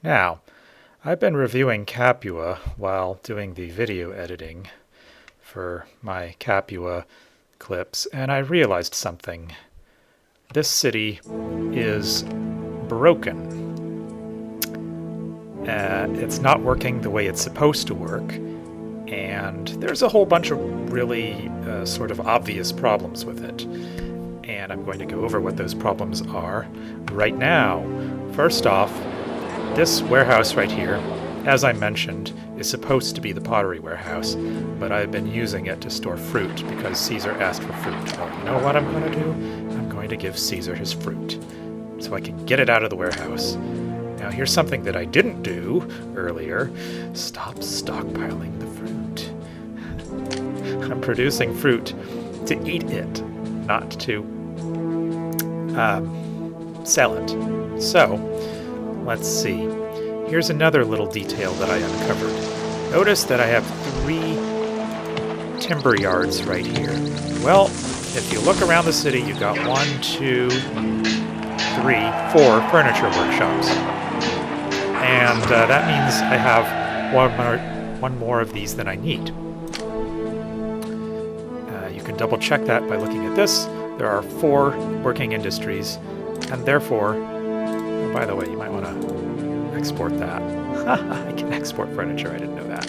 Now, I've been reviewing Capua while doing the video editing for my Capua clips, and I realized something. This city is broken. It's not working the way it's supposed to work, and there's a whole bunch of really sort of obvious problems with it. And I'm going to go over what those problems are right now. First off, this warehouse right here, as I mentioned, is supposed to be the pottery warehouse, but I've been using it to store fruit because Caesar asked for fruit. Well, you know what I'm going to do? I'm going to give Caesar his fruit so I can get it out of the warehouse. Now here's something that I didn't do earlier. Stop stockpiling the fruit. I'm producing fruit to eat it, not to sell it. So, let's see. Here's another little detail that I uncovered. Notice that I have 3 timber yards right here. Well, if you look around the city, you've got 1, 2, 3, 4 furniture workshops. And that means I have one more of these than I need. You can double check that by looking at this. There are 4 working industries, and therefore, oh, by the way, you might want to export that. I can export furniture, I didn't know that.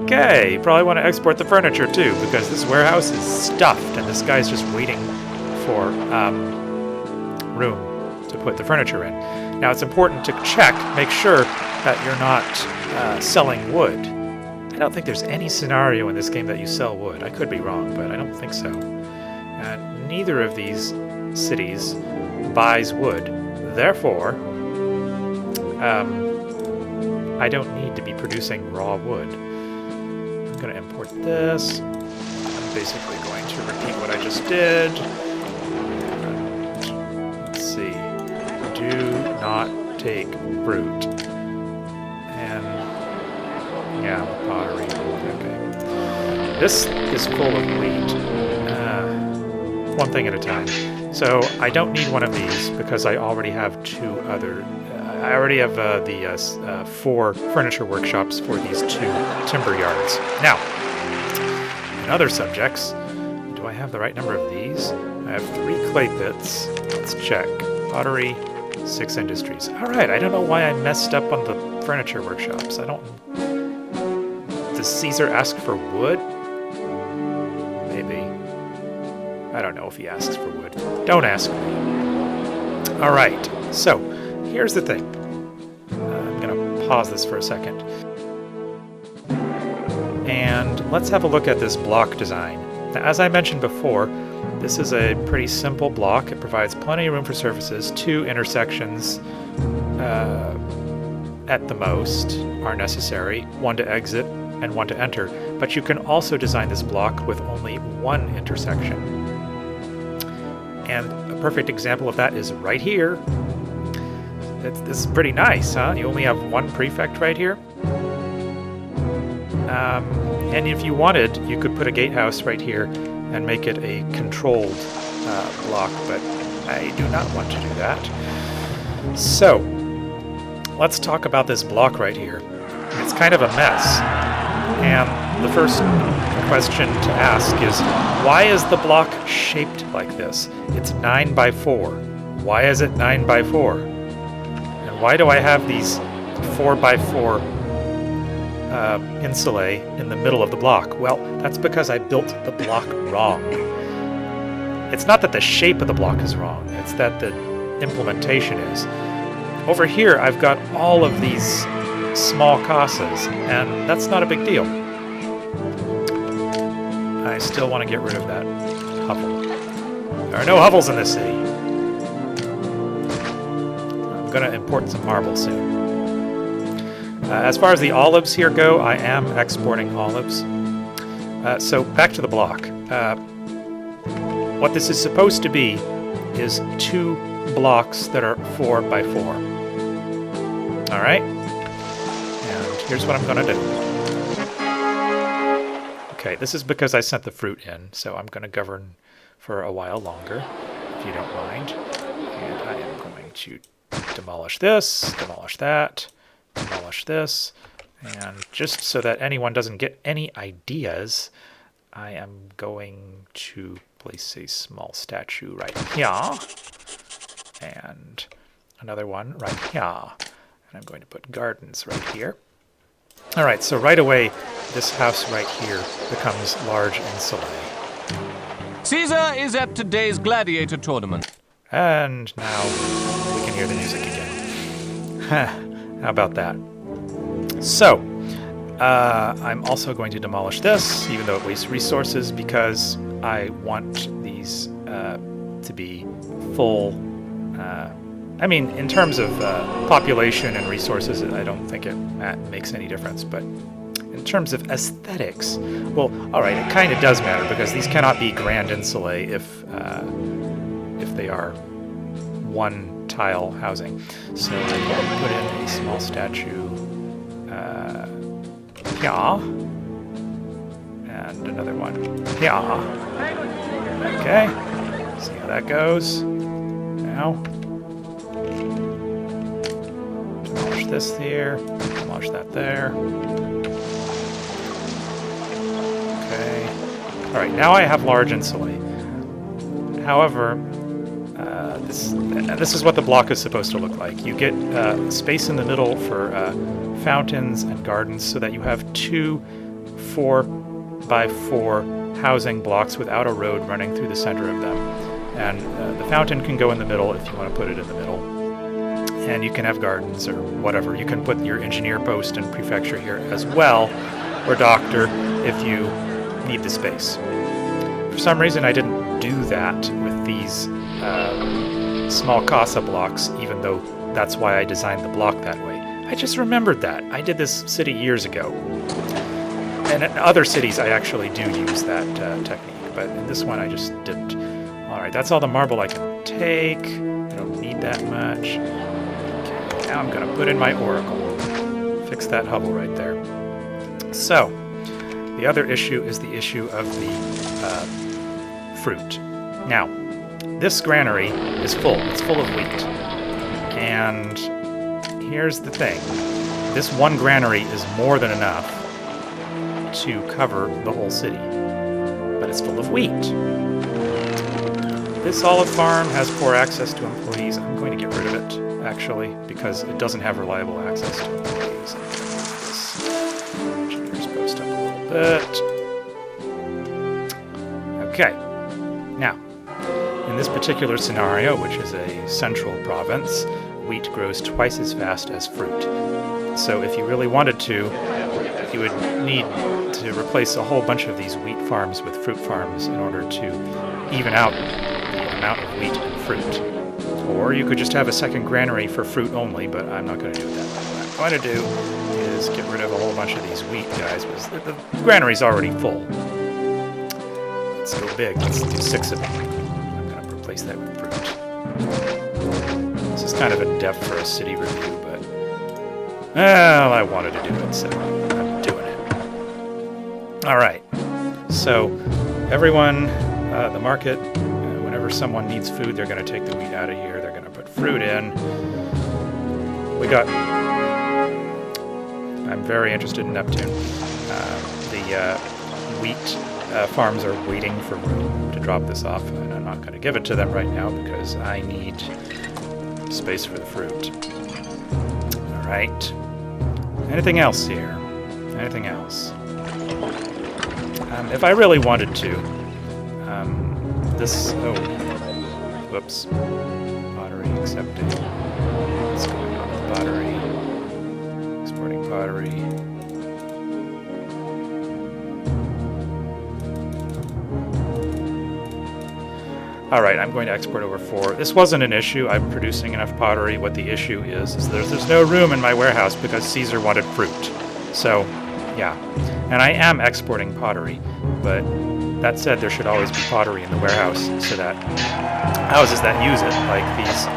Okay, you probably want to export the furniture too, because this warehouse is stuffed, and this guy's just waiting for room to put the furniture in. Now it's important to make sure that you're not selling wood. I don't think there's any scenario in this game that you sell wood. I could be wrong, but I don't think so. Neither of these cities buys wood. Therefore, I don't need to be producing raw wood. I'm going to import this. I'm basically going to repeat what I just did. Let's see. Do not take fruit. And yeah, pottery. Okay. This is full of wheat. One thing at a time. So I don't need one of these because I already have 2 other. I already have the 4 furniture workshops for these 2 timber yards. Now, in other subjects, do I have the right number of these? I have 3 clay pits. Let's check. Pottery, 6 industries. All right, I don't know why I messed up on the furniture workshops. Does Caesar ask for wood? Maybe. I don't know if he asks for wood. Don't ask me. All right, so here's the thing. I'm going to pause this for a second. And let's have a look at this block design. Now, as I mentioned before, this is a pretty simple block. It provides plenty of room for surfaces. 2 intersections at the most are necessary, 1 to exit and 1 to enter. But you can also design this block with only 1 intersection. And a perfect example of that is right here. This is pretty nice, huh? You only have 1 prefect right here. And if you wanted, you could put a gatehouse right here and make it a controlled block, but I do not want to do that. So, let's talk about this block right here. It's kind of a mess. And the first question to ask is, why is the block shaped like this? It's 9 by 4. Why is it 9 by 4? And why do I have these 4 by 4 insulae in the middle of the block? Well, that's because I built the block wrong. It's not that the shape of the block is wrong, it's that the implementation is. Over here, I've got all of these small casas, and that's not a big deal. I still want to get rid of that hovel. There are no hovels in this city. I'm going to import some marble soon. As far as the olives here go, I am exporting olives. So back to the block. What this is supposed to be is 2 blocks that are 4 by 4. All right? And here's what I'm going to do. Okay, this is because I sent the fruit in, so I'm going to govern for a while longer, if you don't mind. And I am going to demolish this, demolish that, demolish this, and just so that anyone doesn't get any ideas, I am going to place a small statue right here, and another one right here, and I'm going to put gardens right here. All right, so right away, this house right here becomes large insulae. Caesar is at today's gladiator tournament. And now we can hear the music again. How about that? So, I'm also going to demolish this, even though it wastes resources, because I want these to be full. I mean, in terms of population and resources, I don't think it makes any difference, but in terms of aesthetics, well, all right, it kind of does matter, because these cannot be grand insulae if they are one tile housing. So I'm going to put in a small statue here, and another one here. Okay, see how that goes. Now, demolish this here, demolish that there. Okay. All right, now I have large insulae. However, this is what the block is supposed to look like. You get space in the middle for fountains and gardens, so that you have 2 4x4 housing blocks without a road running through the center of them. And the fountain can go in the middle if you want to put it in the middle. And you can have gardens or whatever. You can put your engineer post and prefecture here as well, or doctor, if you need the space. For some reason, I didn't do that with these small casa blocks, even though that's why I designed the block that way. I just remembered that. I did this city years ago. And in other cities, I actually do use that technique, but in this one, I just didn't. All right, that's all the marble I can take. I don't need that much. Okay, now I'm going to put in my oracle. Fix that hovel right there. So, the other issue is the issue of the fruit. Now, this granary is full. It's full of wheat. And here's the thing. This one granary is more than enough to cover the whole city. But it's full of wheat. This olive farm has poor access to employees. I'm going to get rid of it, actually, because it doesn't have reliable access to employees. This engineer's post up a little bit. Okay. Now, in this particular scenario, which is a central province, wheat grows twice as fast as fruit. So if you really wanted to, you would need to replace a whole bunch of these wheat farms with fruit farms in order to even out the amount of wheat and fruit. Or you could just have a second granary for fruit only, but I'm not going to do it that way. What I'm going to do is get rid of a whole bunch of these wheat guys, because the granary's already full. Let's go big. Let's do 6 of them. I'm going to replace that with fruit. This is kind of in depth for a city review, but well, I wanted to do it, so I'm doing it. All right. So everyone, the market, whenever someone needs food, they're going to take the wheat out of here. They're going to put fruit in. We got... I'm very interested in Neptune. The wheat farms are waiting for room to drop this off, and I'm not going to give it to them right now because I need space for the fruit. All right. Anything else here? Anything else? If I really wanted to, this... Oh, whoops. Pottery accepted. What's going on with pottery? Exporting pottery. All right, I'm going to export over 4. This wasn't an issue. I'm producing enough pottery. What the issue is there's no room in my warehouse because Caesar wanted fruit. So, yeah. And I am exporting pottery, but that said, there should always be pottery in the warehouse so that houses that use it, like these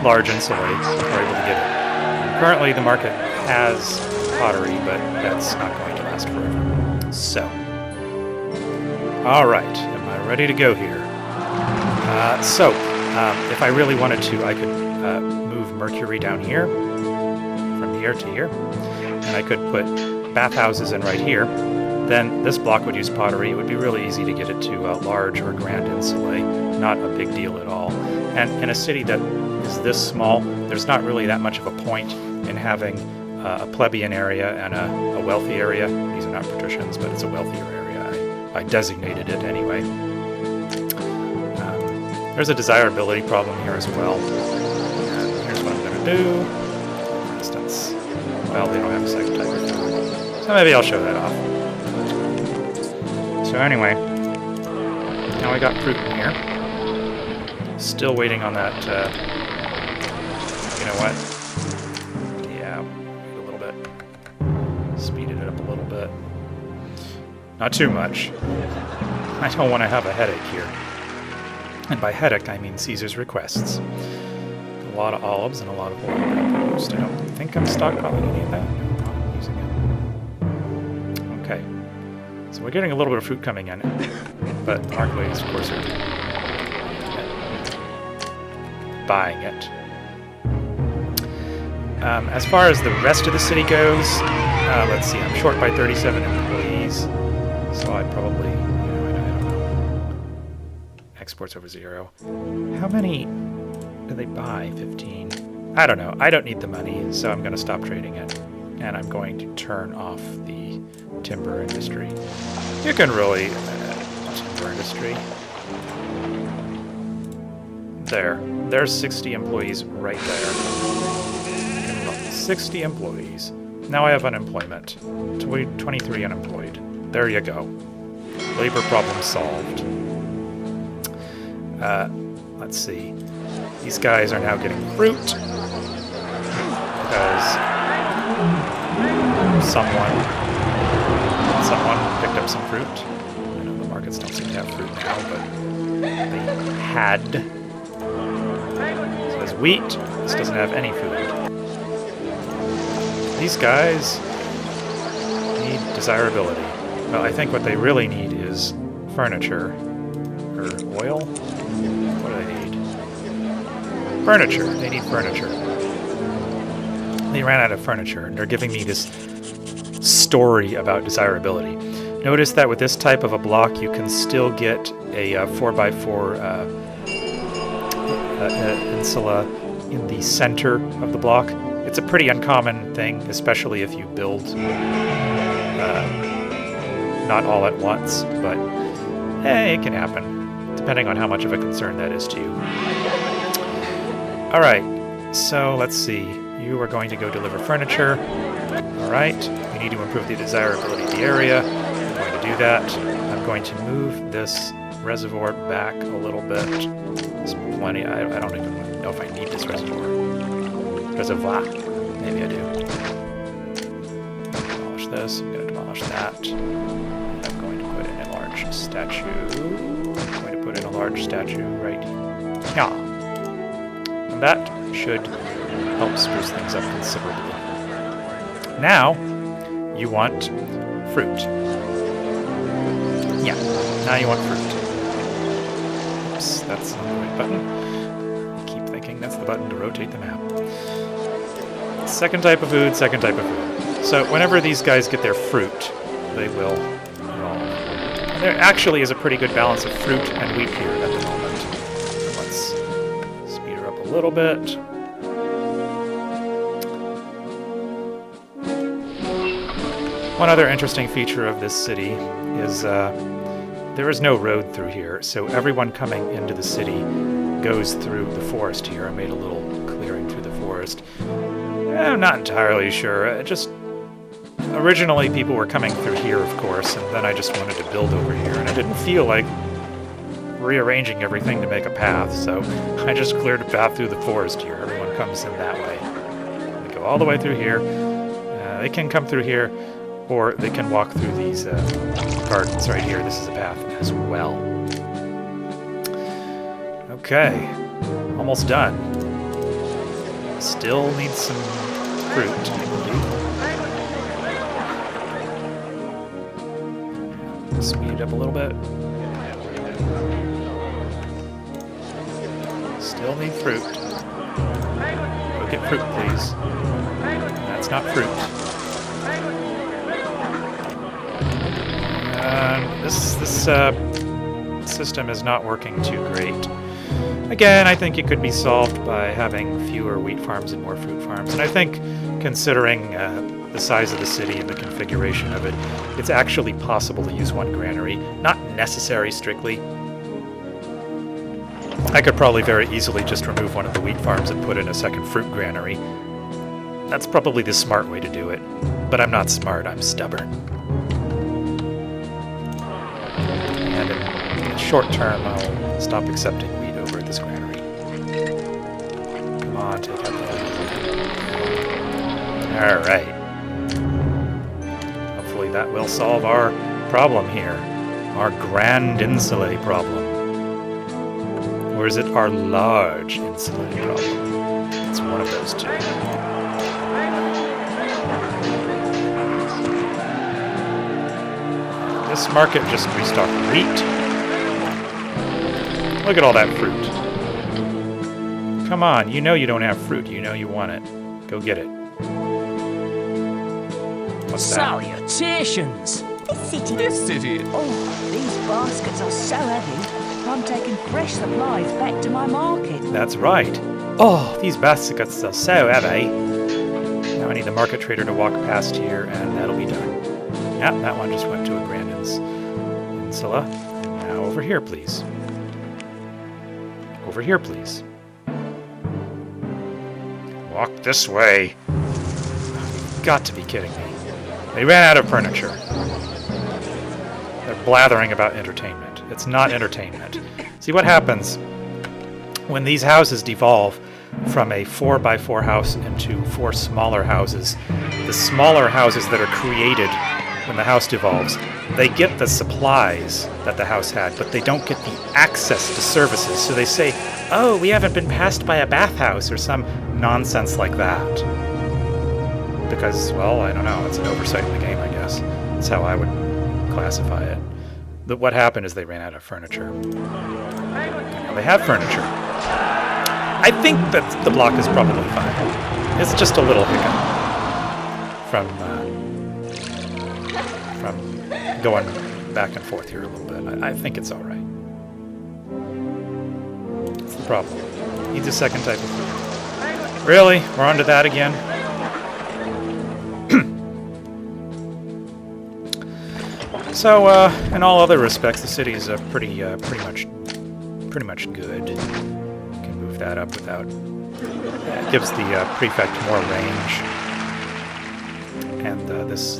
large insulae, are able to get it. Currently, the market has pottery, but that's not going to last forever. So, all right, am I ready to go here? If I really wanted to, I could move mercury down here, from here to here. And I could put bathhouses in right here. Then this block would use pottery. It would be really easy to get it to large or grand insulae. Not a big deal at all. And in a city that is this small, there's not really that much of a point in having a plebeian area and a wealthy area. These are not patricians, but it's a wealthier area. I designated it anyway. There's a desirability problem here as well. And here's what I'm going to do. For instance, well, they don't have a second type of food. So maybe I'll show that off. So anyway, now I got fruit in here. Still waiting on that, you know what? Yeah, wait a little bit. Speeded it up a little bit. Not too much. I don't want to have a headache here. And by headache, I mean Caesar's requests. A lot of olives and a lot of oil proposed. I don't think I'm stockpiling any of that. No, I'm not using it. Okay. So we're getting a little bit of fruit coming in. But the market ladies, of course, are buying it. As far as the rest of the city goes, let's see, I'm short by 37 employees. So I'd probably, I don't know. Exports over 0. How many do they buy? 15. I don't know. I don't need the money, so I'm going to stop trading it. And I'm going to turn off the timber industry. You can really... timber industry. There's 60 employees right there. 60 employees. Now I have unemployment. 23 unemployed. There you go. Labor problem solved. Let's see. These guys are now getting fruit because someone picked up some fruit. I know the markets don't seem to have fruit now, but they had. It says wheat. This doesn't have any food. These guys need desirability. Well, I think what they really need is furniture. Or oil? What do they need? Furniture. They need furniture. They ran out of furniture, and they're giving me this story about desirability. Notice that with this type of a block, you can still get a 4x4 insula in the center of the block. It's a pretty uncommon thing, especially if you build not all at once, but it can happen, depending on how much of a concern that is to you. Alright, so let's see. You are going to go deliver furniture. Alright, we need to improve the desirability of the area. I'm going to do that. I'm going to move this reservoir back a little bit. There's plenty. I don't even know if I need this reservoir. Reservoir. Maybe I do. Demolish this. I'm going to demolish that. And I'm going to put in a large statue. I'm going to put in a large statue right here. And that should help spruce things up considerably. Now, you want fruit. Yeah, now you want fruit. Oops, that's not the right button. I keep thinking that's the button to rotate the map. Second type of food, second type of food. So whenever these guys get their fruit, they will evolve. There actually is a pretty good balance of fruit and wheat here at the moment. Let's speed her up a little bit. One other interesting feature of this city is there is no road through here, so everyone coming into the city goes through the forest here. I made a little clearing through the forest. I'm not entirely sure. Originally people were coming through here, of course, and then I just wanted to build over here, and I didn't feel like rearranging everything to make a path, so I just cleared a path through the forest here. Everyone comes in that way. They go all the way through here. They can come through here, or they can walk through these gardens right here. This is a path as well. Okay, almost done. Still need some fruit, I believe. Speed it up a little bit. Still need fruit. get fruit, please. That's not fruit. This system is not working too great. Again, I think it could be solved by having fewer wheat farms and more fruit farms. And I think, considering the size of the city and the configuration of it, it's actually possible to use one granary. Not necessary strictly. I could probably very easily just remove one of the wheat farms and put in a second fruit granary. That's probably the smart way to do it. But I'm not smart, I'm stubborn. And in the short term, I'll stop accepting wheat over at this granary. Come on, take out the wheat. Alright. Hopefully that will solve our problem here. Our Grand Insulae problem. Or is it our Large Insulae problem? It's one of those two. This market just restocked wheat. Look at all that fruit. Come on, you know you don't have fruit. You know you want it. Go get it. What's that? Salutations! This city. Oh, these baskets are so heavy, I'm taking fresh supplies back to my market. That's right. Oh, these baskets are so heavy. Now I need the market trader to walk past here, and that'll be done. Yeah, that one just went to a Grand Insula. Now over here, please. Over here, please. Walk this way. You've got to be kidding me. They ran out of furniture. They're blathering about entertainment. It's not entertainment. See what happens when these houses devolve from a 4x4 house into 4 smaller houses. The smaller houses that are created when the house devolves, they get the supplies that the house had, but they don't get the access to services. So they say, oh, we haven't been passed by a bathhouse or some nonsense like that. Because, well, I don't know, it's an oversight in the game, I guess. That's how I would classify it. But what happened is they ran out of furniture. Now they have furniture. I think that the block is probably fine. It's just a little hiccup from going back and forth here a little bit. I think it's all right. What's the problem? Needs a second type of food. Really? We're on to that again? So, in all other respects, the city is pretty much good. You can move that up without. It gives the prefect more range, and this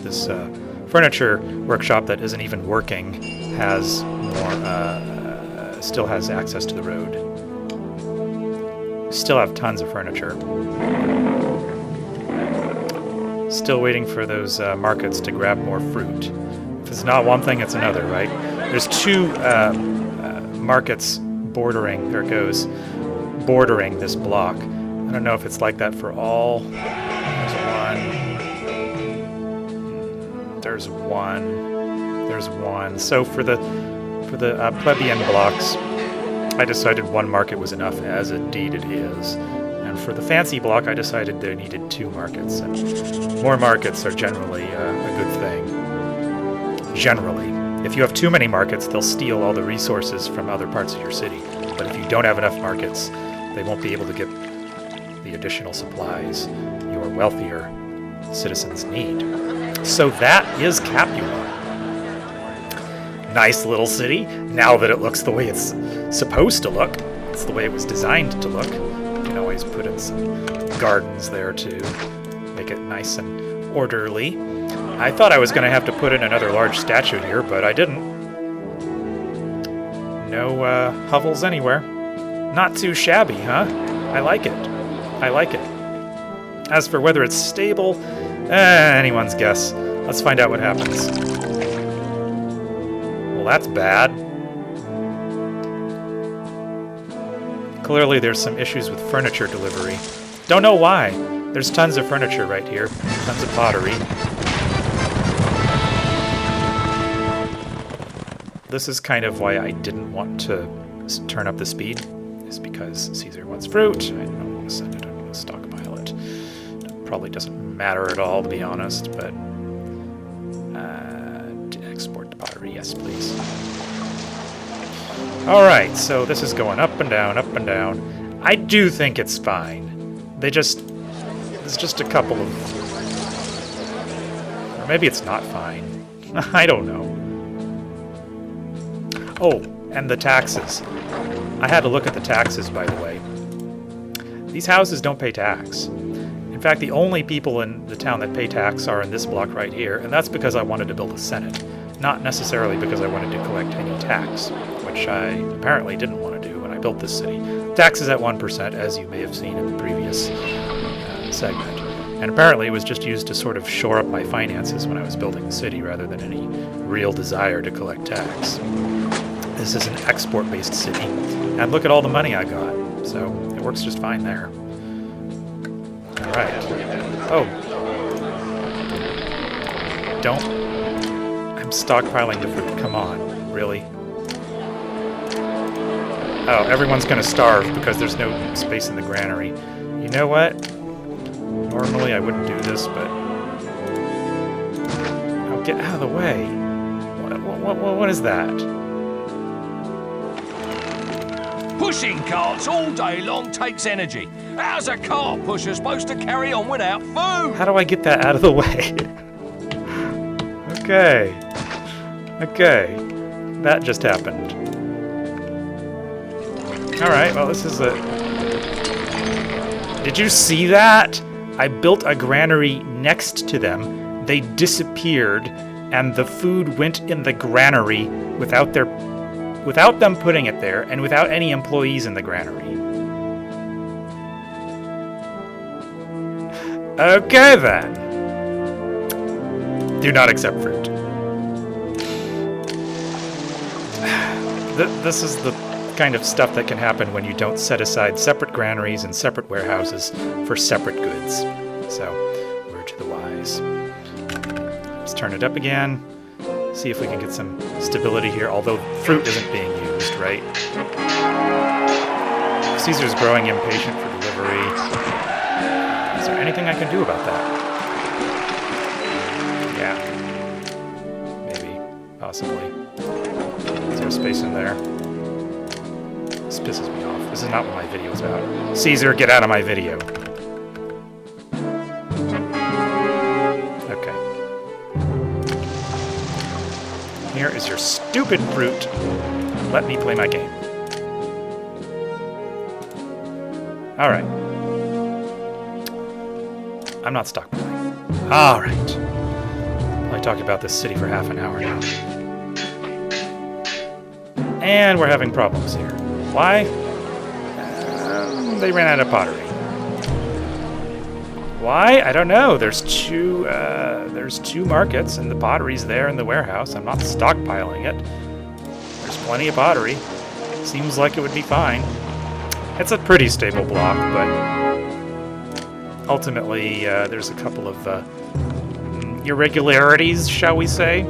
furniture workshop that isn't even working has more. Still has access to the road. Still have tons of furniture. Still waiting for those markets to grab more fruit. If it's not one thing, it's another, right? There's 2 markets bordering, there it goes, bordering this block. I don't know if it's like that for all. There's one. So for the plebeian blocks, I decided 1 market was enough, as indeed it is. And for the fancy block, I decided they needed 2 markets. And more markets are generally a good thing. Generally. If you have too many markets, they'll steal all the resources from other parts of your city. But if you don't have enough markets, they won't be able to get the additional supplies your wealthier citizens need. So that is Capua. Nice little city, now that it looks the way it's supposed to look. It's the way it was designed to look. You can always put in some gardens there to make it nice and orderly. I thought I was going to have to put in another large statue here, but I didn't. No hovels anywhere. Not too shabby, huh? I like it. I like it. As for whether it's stable, anyone's guess. Let's find out what happens. Well, that's bad. Clearly there's some issues with furniture delivery. Don't know why. There's tons of furniture right here. Tons of pottery. This is kind of why I didn't want to turn up the speed, is because Caesar wants fruit. I don't want to send it, I'm going to stockpile it. probably doesn't matter at all, to be honest, but export to pottery, yes, please. Alright, so this is going up and down, up and down. I do think it's fine. There's just a couple of... Or maybe it's not fine. I don't know. Oh, and the taxes. I had to look at the taxes, by the way. These houses don't pay tax. In fact, the only people in the town that pay tax are in this block right here, and that's because I wanted to build a senate, not necessarily because I wanted to collect any tax, which I apparently didn't want to do when I built this city. Tax is at 1%, as you may have seen in the previous segment. And apparently it was just used to sort of shore up my finances when I was building the city rather than any real desire to collect tax. This is an export-based city, and look at all the money I got, so it works just fine there. Alright. Oh. Don't. I'm stockpiling the fruit, come on. Really? Oh, everyone's gonna starve because there's no space in the granary. You know what? Normally I wouldn't do this, but... Oh, get out of the way. What is that? Pushing carts all day long takes energy. How's a cart pusher supposed to carry on without food? How do I get that out of the way? Okay. Okay. That just happened. Alright, well this is a... Did you see that? I built a granary next to them. They disappeared, and the food went in the granary without them putting it there, and without any employees in the granary. Okay then. Do not accept fruit. This is the kind of stuff that can happen when you don't set aside separate granaries and separate warehouses for separate goods. So, word to the wise. Let's turn it up again. See if we can get some stability here, although fruit isn't being used, right? Caesar's growing impatient for delivery. Is there anything I can do about that? Yeah. Maybe. Possibly. Is there space in there? This pisses me off. This is not what my video's about. Caesar, get out of my video. Okay. Here is your stupid fruit. Let me play my game. Alright. I'm not stockpiling. Alright. I talked about this city for half an hour now. And we're having problems here. Why? They ran out of pottery. Why? I don't know. There's two markets, and the pottery's there in the warehouse. I'm not stockpiling it. There's plenty of pottery. Seems like it would be fine. It's a pretty stable block, but ultimately there's a couple of irregularities, shall we say.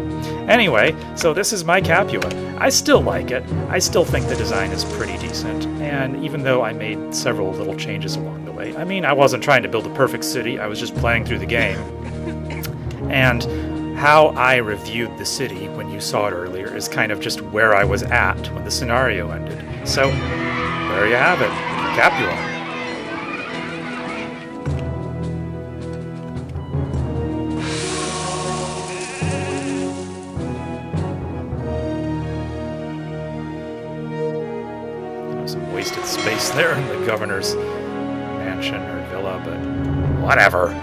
Anyway, so this is my Capua. I still like it. I still think the design is pretty decent, and even though I made several little changes along the way, I mean, I wasn't trying to build a perfect city, I was just playing through the game. And how I reviewed the city when you saw it earlier is kind of just where I was at when the scenario ended. So, there you have it. Capua. Some wasted space there in the governor's mansion or villa, but whatever.